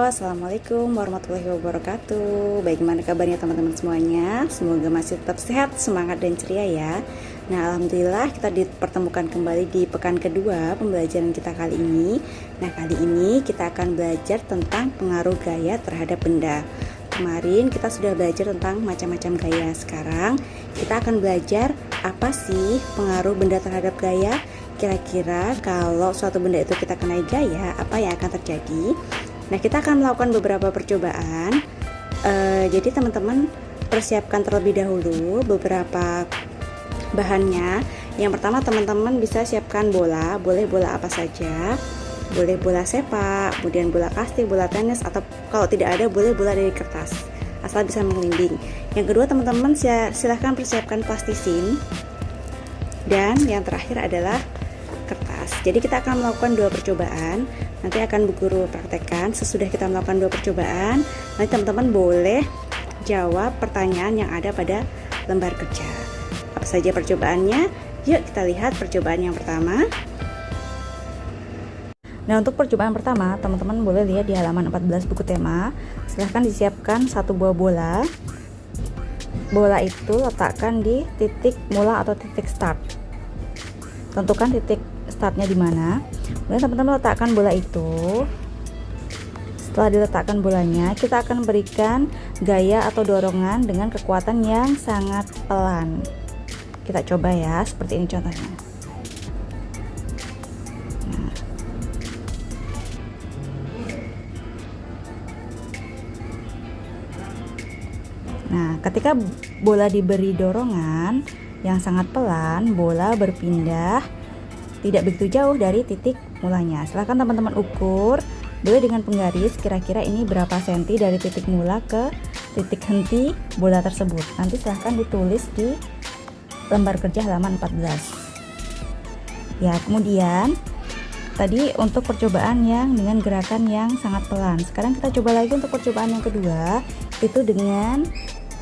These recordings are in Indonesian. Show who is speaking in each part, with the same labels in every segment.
Speaker 1: Assalamualaikum warahmatullahi wabarakatuh. Bagaimana kabarnya teman-teman semuanya? Semoga masih tetap sehat, semangat dan ceria ya. Nah, alhamdulillah kita dipertemukan kembali di pekan kedua pembelajaran kita kali ini. Nah, kali ini kita akan belajar tentang pengaruh gaya terhadap benda. Kemarin kita sudah belajar tentang macam-macam gaya. Sekarang kita akan belajar apa sih pengaruh benda terhadap gaya. Kira-kira kalau suatu benda itu kita kenai gaya, apa yang akan terjadi? Nah, kita akan melakukan beberapa percobaan. Jadi teman-teman persiapkan terlebih dahulu beberapa bahannya. Yang pertama, teman-teman bisa siapkan bola. Boleh bola apa saja, boleh bola sepak, kemudian bola kasti, bola tenis, atau kalau tidak ada boleh bola dari kertas, asal bisa menggelinding. Yang kedua, teman-teman silahkan persiapkan plastisin. Dan yang terakhir adalah kertas. Jadi kita akan melakukan dua percobaan. Nanti akan Bu Guru praktekkan. Sesudah kita melakukan dua percobaan, nanti teman-teman boleh jawab pertanyaan yang ada pada lembar kerja. Apa saja percobaannya? Yuk kita lihat percobaan yang pertama. Nah, untuk percobaan pertama, teman-teman boleh lihat di halaman 14 buku tema. Silahkan disiapkan satu buah bola. Bola itu letakkan di titik mula atau titik start. Tentukan titik startnya di mana. Kemudian teman-teman letakkan bola itu. Setelah diletakkan bolanya, kita akan berikan gaya atau dorongan dengan kekuatan yang sangat pelan. Kita coba ya, seperti ini contohnya. Nah, ketika bola diberi dorongan yang sangat pelan, bola berpindah tidak begitu jauh dari titik mulanya. Silahkan teman-teman ukur, boleh dengan penggaris, kira-kira ini berapa senti dari titik mula ke titik henti bola tersebut. Nanti silahkan ditulis di lembar kerja halaman 14. Ya, kemudian tadi untuk percobaan yang dengan gerakan yang sangat pelan. Sekarang kita coba lagi untuk percobaan yang kedua, itu dengan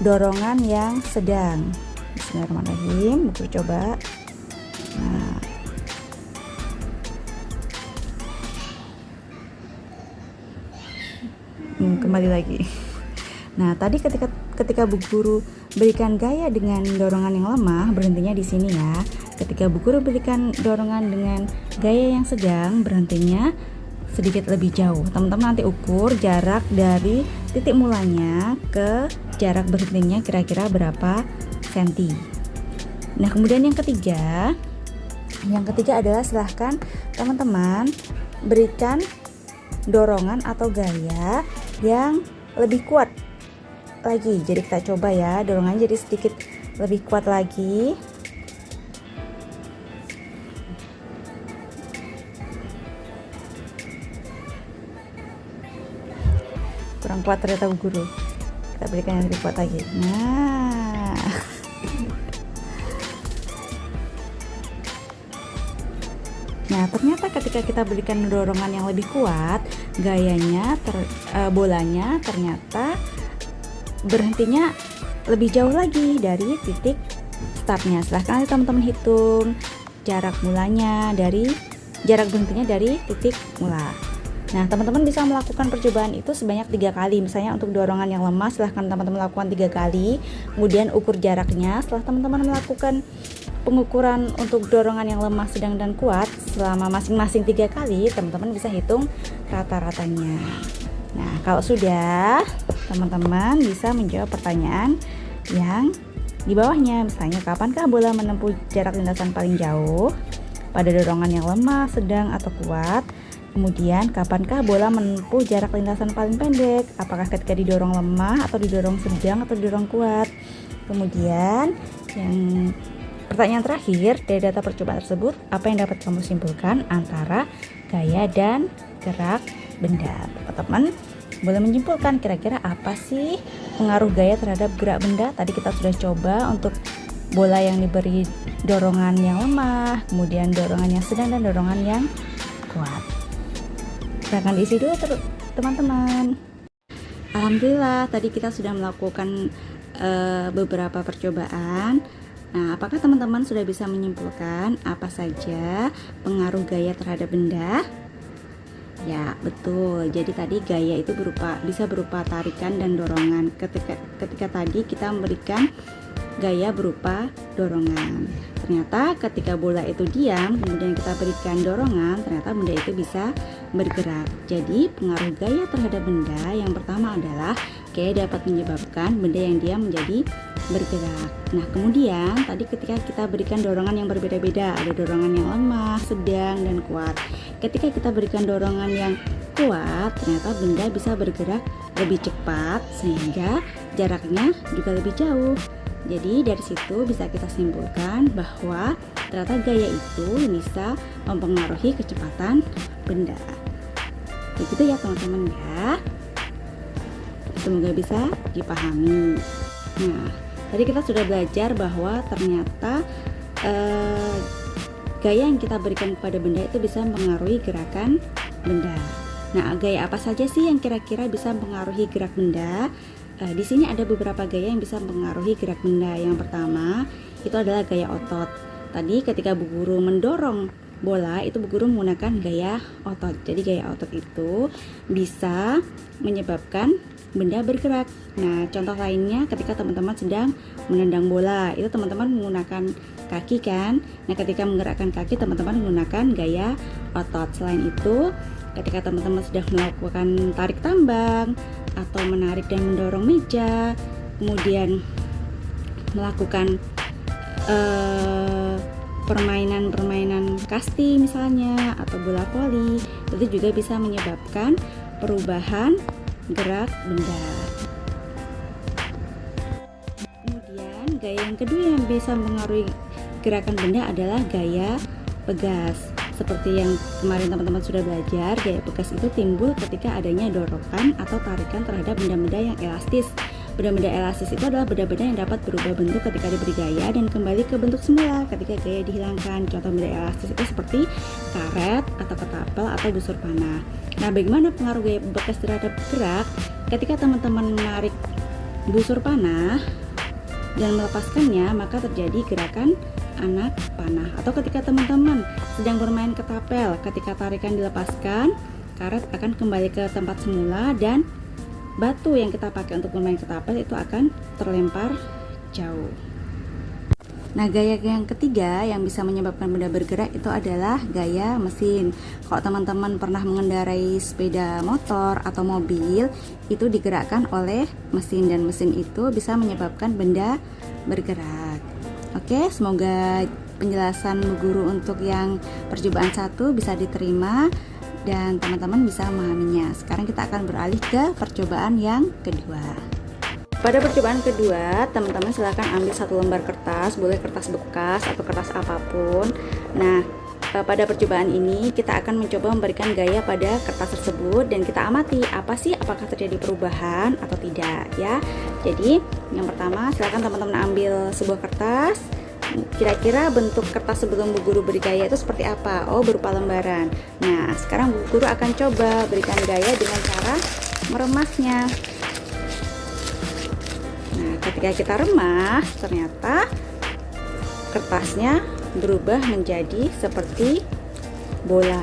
Speaker 1: dorongan yang sedang. Bismillahirrahmanirrahim. Buku coba. Nah, kembali lagi. Nah, tadi ketika Bu Guru berikan gaya dengan dorongan yang lemah, berhentinya di sini ya. Ketika Bu Guru berikan dorongan dengan gaya yang sedang, berhentinya sedikit lebih jauh. Teman-teman nanti ukur jarak dari titik mulanya ke jarak berhentinya kira-kira berapa senti. Nah, kemudian yang ketiga adalah silahkan teman-teman berikan dorongan atau gaya yang lebih kuat lagi. Jadi kita coba ya, dorongannya jadi sedikit lebih kuat lagi. Kurang kuat ternyata Bu Guru. Kita berikan yang lebih kuat lagi. Nah, ternyata ketika kita berikan dorongan yang lebih kuat, gayanya bolanya ternyata berhentinya lebih jauh lagi dari titik startnya. Silahkan teman-teman hitung jarak jarak berhentinya dari titik mula. Nah, teman-teman bisa melakukan percobaan itu sebanyak 3 kali. Misalnya untuk dorongan yang lemah, silahkan teman-teman lakukan 3 kali. Kemudian ukur jaraknya. Setelah teman-teman melakukan pengukuran untuk dorongan yang lemah, sedang, dan kuat selama masing-masing 3 kali, teman-teman bisa hitung rata-ratanya. Nah, kalau sudah, teman-teman bisa menjawab pertanyaan yang di bawahnya. Misalnya, kapankah bola menempuh jarak lintasan paling jauh pada dorongan yang lemah, sedang, atau kuat? Kemudian, kapankah bola menempuh jarak lintasan paling pendek? Apakah ketika didorong lemah, atau didorong sedang, atau didorong kuat? Kemudian, yang pertanyaan terakhir dari data percobaan tersebut, apa yang dapat kamu simpulkan antara gaya dan gerak benda? Teman-teman boleh menyimpulkan kira-kira apa sih pengaruh gaya terhadap gerak benda. Tadi kita sudah coba untuk bola yang diberi dorongan yang lemah, kemudian dorongan yang sedang, dan dorongan yang kuat. Silahkan diisi dulu teman-teman. Alhamdulillah tadi kita sudah melakukan beberapa percobaan. Nah, apakah teman-teman sudah bisa menyimpulkan apa saja pengaruh gaya terhadap benda? Ya, betul. Jadi tadi gaya itu bisa berupa tarikan dan dorongan. Ketika tadi kita memberikan gaya berupa dorongan. Ternyata ketika bola itu diam, kemudian kita berikan dorongan, ternyata benda itu bisa bergerak. Jadi pengaruh gaya terhadap benda yang pertama adalah gaya dapat menyebabkan benda yang diam menjadi bergerak. Nah, kemudian tadi ketika kita berikan dorongan yang berbeda-beda, ada dorongan yang lemah, sedang, dan kuat. Ketika kita berikan dorongan yang kuat, ternyata benda bisa bergerak lebih cepat sehingga jaraknya juga lebih jauh. Jadi dari situ bisa kita simpulkan bahwa ternyata gaya itu bisa mempengaruhi kecepatan benda. Begitu ya teman-teman ya. Semoga bisa dipahami. Nah, tadi kita sudah belajar bahwa ternyata gaya yang kita berikan kepada benda itu bisa mempengaruhi gerakan benda. Nah, gaya apa saja sih yang kira-kira bisa mempengaruhi gerak benda? Di sini ada beberapa gaya yang bisa mempengaruhi gerak benda. Yang pertama itu adalah gaya otot. Tadi ketika Bu Guru mendorong bola, itu Bu Guru menggunakan gaya otot. Jadi gaya otot itu bisa menyebabkan benda bergerak. Nah, contoh lainnya ketika teman-teman sedang menendang bola, itu teman-teman menggunakan kaki kan. Nah, ketika menggerakkan kaki, teman-teman menggunakan gaya otot. Selain itu, ketika teman-teman sedang melakukan tarik tambang atau menarik dan mendorong meja, kemudian melakukan permainan kasti misalnya atau bola voli, itu juga bisa menyebabkan perubahan gerak benda. Kemudian gaya yang kedua yang bisa mempengaruhi gerakan benda adalah gaya pegas. Seperti yang kemarin teman-teman sudah belajar, gaya pegas itu timbul ketika adanya dorongan atau tarikan terhadap benda-benda yang elastis. Benda-benda elastis itu adalah benda-benda yang dapat berubah bentuk ketika diberi gaya dan kembali ke bentuk semula ketika gaya dihilangkan. Contoh benda elastis itu seperti karet atau ketapel atau busur panah. Nah, bagaimana pengaruh gaya pegas terhadap gerak? Ketika teman-teman menarik busur panah dan melepaskannya, maka terjadi gerakan anak panah. Atau ketika teman-teman sedang bermain ketapel, ketika tarikan dilepaskan, karet akan kembali ke tempat semula dan batu yang kita pakai untuk bermain ketapel itu akan terlempar jauh. Nah, gaya yang ketiga yang bisa menyebabkan benda bergerak itu adalah gaya mesin. Kalau teman-teman pernah mengendarai sepeda motor atau mobil, itu digerakkan oleh mesin dan mesin itu bisa menyebabkan benda bergerak. Oke, semoga penjelasan Bu Guru untuk yang percobaan 1 bisa diterima dan teman-teman bisa memahaminya. Sekarang kita akan beralih ke percobaan yang kedua. Pada percobaan kedua, teman-teman silakan ambil 1 lembar kertas, boleh kertas bekas atau kertas apapun. Nah, pada percobaan ini kita akan mencoba memberikan gaya pada kertas tersebut dan kita amati apa sih, apakah terjadi perubahan atau tidak ya. Jadi yang pertama, silakan teman-teman ambil sebuah kertas. Kira-kira bentuk kertas sebelum Bu Guru beri gaya itu seperti apa? Oh, berupa lembaran. Nah, sekarang Bu Guru akan coba berikan gaya dengan cara meremasnya. Nah, ketika kita remas, ternyata kertasnya berubah menjadi seperti bola.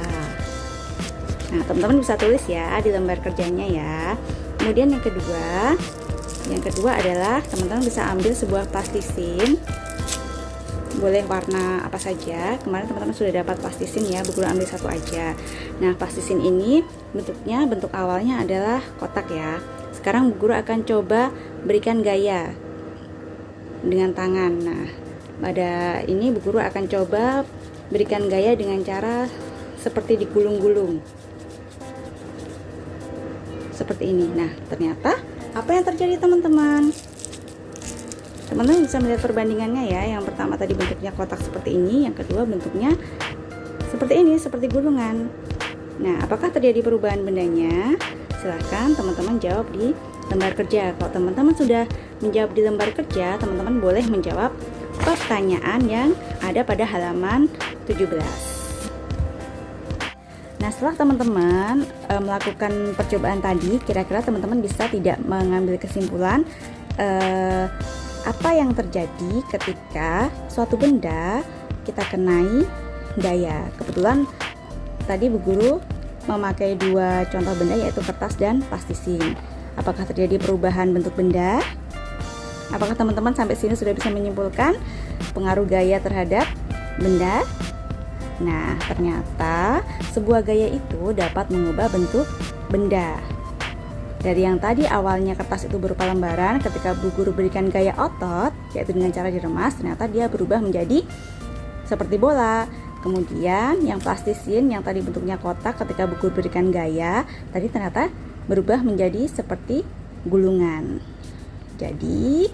Speaker 1: Nah, teman-teman bisa tulis ya di lembar kerjanya ya. Kemudian yang kedua adalah teman-teman bisa ambil sebuah plastisin. Boleh warna apa saja. Kemarin teman-teman sudah dapat plastisin ya, Bu Guru ambil 1 aja. Nah, plastisin ini bentuk awalnya adalah kotak ya. Sekarang Bu Guru akan coba berikan gaya dengan tangan. Nah, pada ini Bu Guru akan coba berikan gaya dengan cara seperti digulung-gulung. Seperti ini. Nah, ternyata apa yang terjadi teman-teman? Teman-teman bisa melihat perbandingannya ya. Yang pertama tadi bentuknya kotak seperti ini, yang kedua bentuknya seperti ini, seperti gulungan. Nah, apakah terjadi perubahan bendanya? Silahkan teman-teman jawab di lembar kerja. Kalau teman-teman sudah menjawab di lembar kerja, teman-teman boleh menjawab pertanyaan yang ada pada halaman 17. Nah, setelah teman-teman melakukan percobaan tadi, kira-kira teman-teman bisa tidak mengambil kesimpulan apa yang terjadi ketika suatu benda kita kenai gaya. Kebetulan tadi Bu Guru memakai dua contoh benda yaitu kertas dan plastisin. Apakah terjadi perubahan bentuk benda? Apakah teman-teman sampai sini sudah bisa menyimpulkan pengaruh gaya terhadap benda? Nah, ternyata sebuah gaya itu dapat mengubah bentuk benda. Dari yang tadi awalnya kertas itu berupa lembaran, ketika Bu Guru berikan gaya otot, yaitu dengan cara diremas, ternyata dia berubah menjadi seperti bola. Kemudian yang plastisin yang tadi bentuknya kotak, ketika Bu Guru berikan gaya, tadi ternyata berubah menjadi seperti gulungan. Jadi,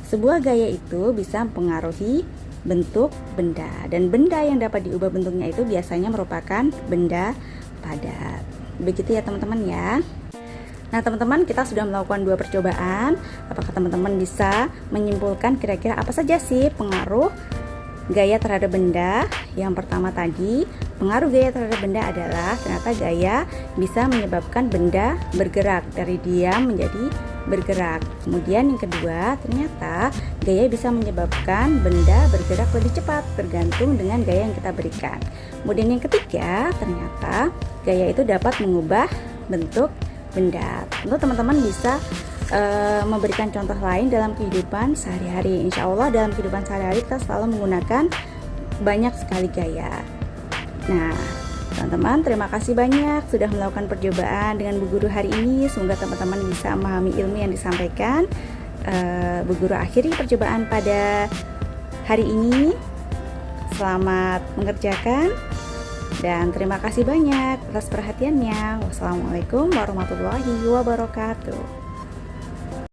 Speaker 1: sebuah gaya itu bisa mempengaruhi bentuk benda, dan benda yang dapat diubah bentuknya itu biasanya merupakan benda padat. Begitu ya teman-teman ya. Nah teman-teman, kita sudah melakukan 2 percobaan. Apakah teman-teman bisa menyimpulkan kira-kira apa saja sih pengaruh gaya terhadap benda? Yang pertama tadi, pengaruh gaya terhadap benda adalah ternyata gaya bisa menyebabkan benda bergerak dari diam menjadi bergerak. Kemudian yang kedua, ternyata gaya bisa menyebabkan benda bergerak lebih cepat tergantung dengan gaya yang kita berikan. Kemudian yang ketiga, ternyata gaya itu dapat mengubah bentuk benda. Tentu teman-teman bisa memberikan contoh lain dalam kehidupan sehari-hari. Insya Allah dalam kehidupan sehari-hari kita selalu menggunakan banyak sekali gaya. Nah teman-teman, terima kasih banyak sudah melakukan percobaan dengan Bu Guru hari ini. Semoga teman-teman bisa memahami ilmu yang disampaikan. Bu Guru akhiri percobaan pada hari ini. Selamat mengerjakan dan terima kasih banyak atas perhatiannya. Wassalamualaikum warahmatullahi wabarakatuh.